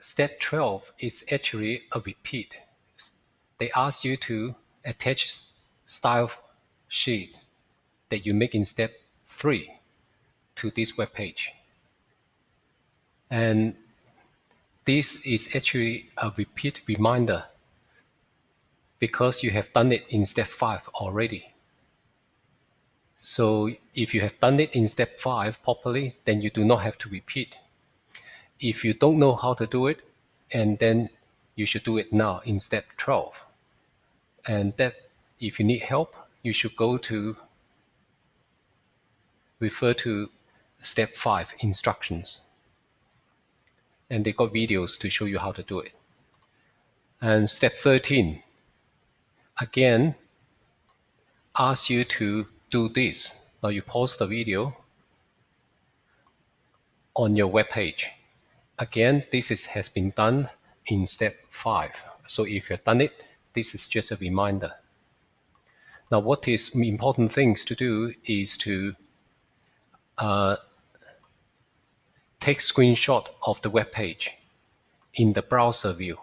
step 12 is actually a repeat. They ask you to attach style sheet that you make in step 3 to this web page. And this is actually a repeat reminder because you have done it in step 5 already. So if you have done it in step 5 properly, then you do not have to repeat. If you don't know how to do it, and then you should do it now in step 12. And that if you need help, you should refer to step 5 instructions. And they got videos to show you how to do it. And step 13, again, asks you to do this. Now you pause the video on your web page. Again, has been done in step 5. So if you've done it, this is just a reminder. Now what is important things to do is to take screenshot of the web page in the browser view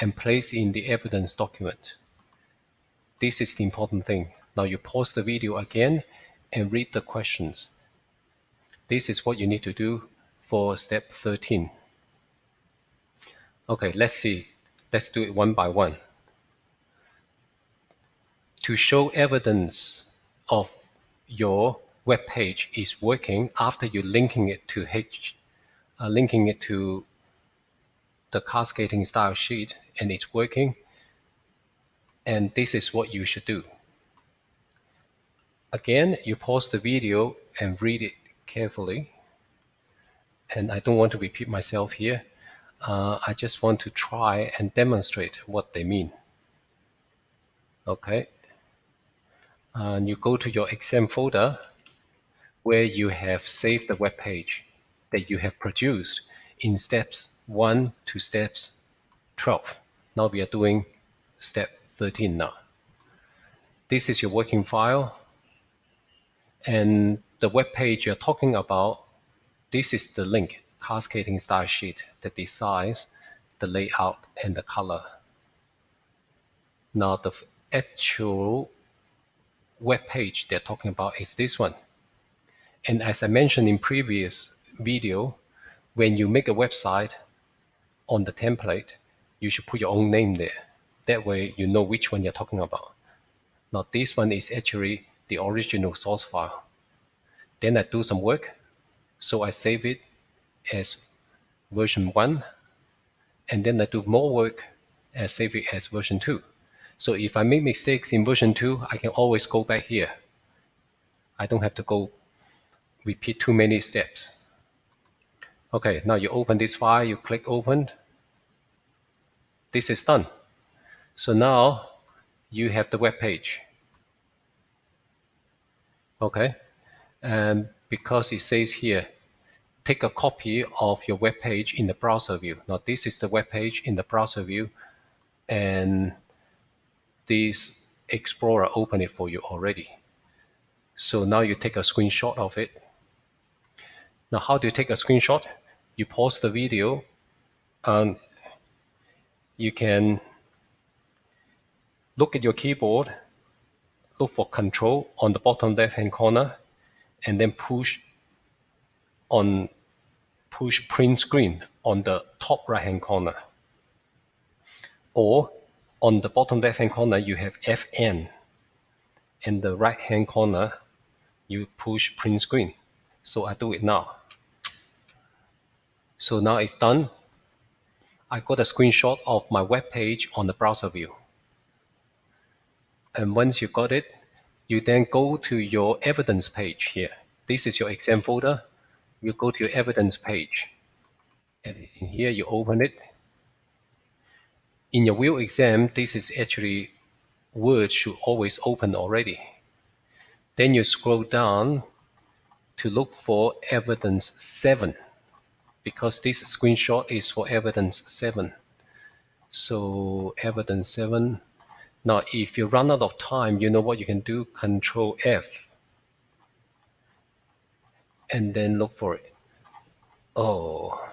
and place in the evidence document. This is the important thing. Now you pause the video again and read the questions. This is what you need to do for step 13. Okay, let's see. Let's do it one by one. To show evidence of your web page is working after you linking it to the cascading style sheet and it's working, and this is what you should do. Again, you pause the video and read it carefully. And I don't want to repeat myself here. I just want to try and demonstrate what they mean. Okay. And you go to your exam folder where you have saved the web page that you have produced in steps 1 to steps 12. Now we are doing step 13 now. This is your working file. And the web page you're talking about, this is the link, cascading style sheet, that decides the layout and the color. Now the actual web page they're talking about is this one. And as I mentioned in previous video, when you make a website on the template, you should put your own name there. That way you know which one you're talking about. Now this one is actually the original source file. Then I do some work, so I save it as version 1, and then I do more work and save it as version 2. So if I make mistakes in version 2, I can always go back here. I don't have to repeat too many steps. Okay, now you open this file, you click open. This is done. So now you have the web page. Okay, and because it says here, take a copy of your web page in the browser view. Now this is the web page in the browser view, and this Explorer opened it for you already. So now you take a screenshot of it. Now how do you take a screenshot? You pause the video, and you can look at your keyboard, look for Control on the bottom left-hand corner, and then push print screen on the top right-hand corner. Or on the bottom left-hand corner, you have FN. In the right-hand corner, you push print screen. So I do it now. So now it's done. I got a screenshot of my web page on the browser view. And once you got it, you then go to your evidence page here. This is your exam folder. You go to your evidence page. And in here, you open it. In your real exam, this is actually Word should always open already. Then you scroll down to look for evidence 7, because this screenshot is for evidence 7. So evidence 7. Now, if you run out of time, you know what you can do? Control F. And then look for it. Oh.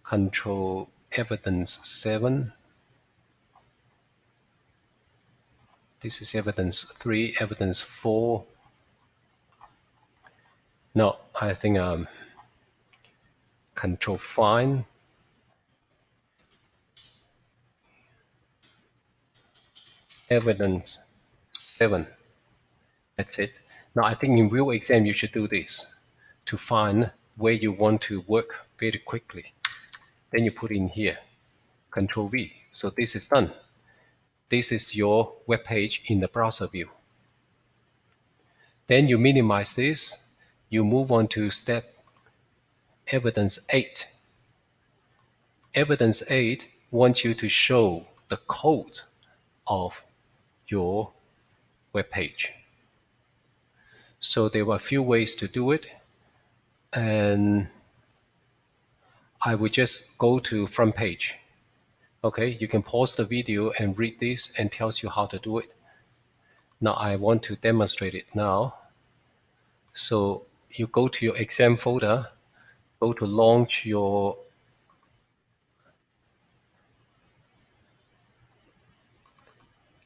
control evidence 7. This is evidence 3, evidence 4. No, I think control find, evidence 7. That's it. Now I think in real exam you should do this to find where you want to work very quickly. Then you put in here, control V. So this is done. This is your web page in the browser view. Then you minimize this. You move on to step evidence 8. Evidence 8 wants you to show the code of your web page. So there were a few ways to do it, and I would just go to front page. Okay, you can pause the video and read this and tells you how to do it. Now I want to demonstrate it now. So you go to your exam folder, go to launch your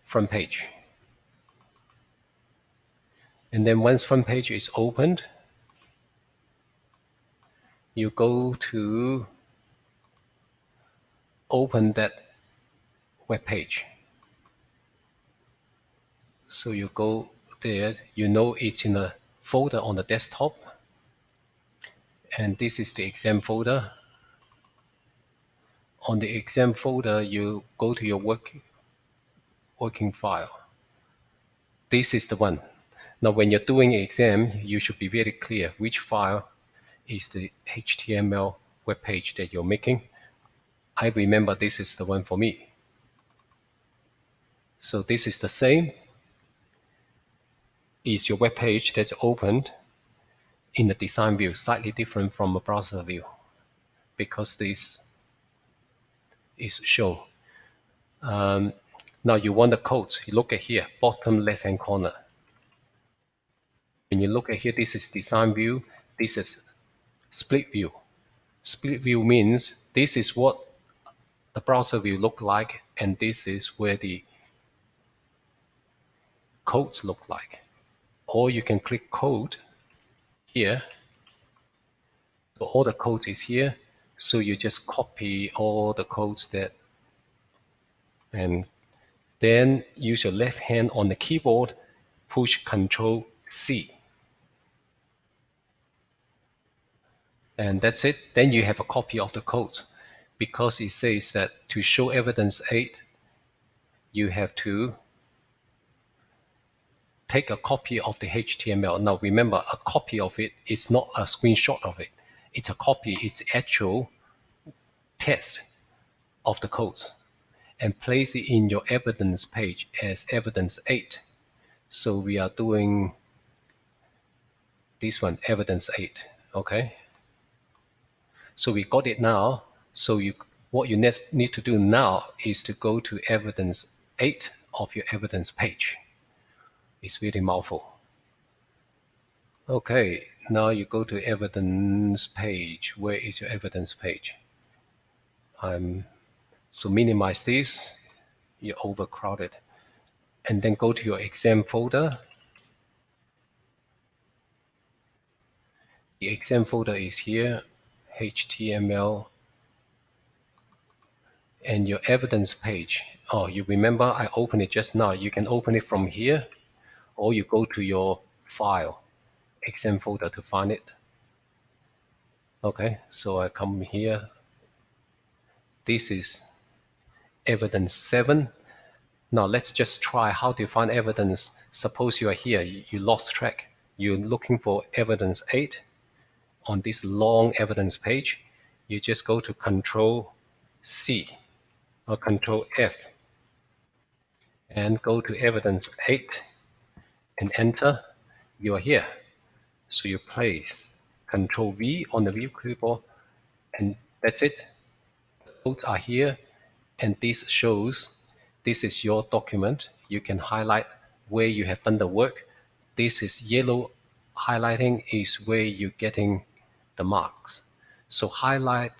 front page. And then once front page is opened, you go to open that web page. So you go there, you know it's in a folder on the desktop. And this is the exam folder. On the exam folder, you go to your working file. This is the one. Now when you're doing an exam, you should be very clear which file is the HTML web page that you're making. I remember this is the one for me. So this is the same. Is your web page that's opened in the design view, slightly different from a browser view, because this is shown. Now you want the codes. You look at here, bottom left-hand corner. When you look at here, this is design view. This is split view. Split view means this is what the browser view look like, and this is where the codes look like. Or you can click code here. So all the codes is here. So you just copy all the codes that, and then use your left hand on the keyboard, push Control C. And that's it. Then you have a copy of the code, because it says that to show evidence 8, you have to take a copy of the HTML. Now remember, a copy of it is not a screenshot of it. It's a copy, it's actual text of the code, and place it in your evidence page as evidence 8. So we are doing this one, evidence 8, okay? So we got it now. So what you need to do now is to go to evidence 8 of your evidence page. It's really mouthful. Okay, now you go to evidence page. Where is your evidence page? So minimize this. You're overcrowded. And then go to your exam folder. The exam folder is here, HTML, and your evidence page. Oh, you remember I opened it just now. You can open it from here, or you go to your file, exam folder, to find it. Okay, so I come here. This is evidence 7. Now let's just try how to find evidence. Suppose you are here, you lost track. You're looking for evidence 8 on this long evidence page. You just go to Control C or Control F and go to evidence 8 and enter. You are here. So you place Control V on the view keyboard, and that's it. The codes are here, and this shows this is your document. You can highlight where you have done the work. This is yellow highlighting is where you're getting the marks. So highlight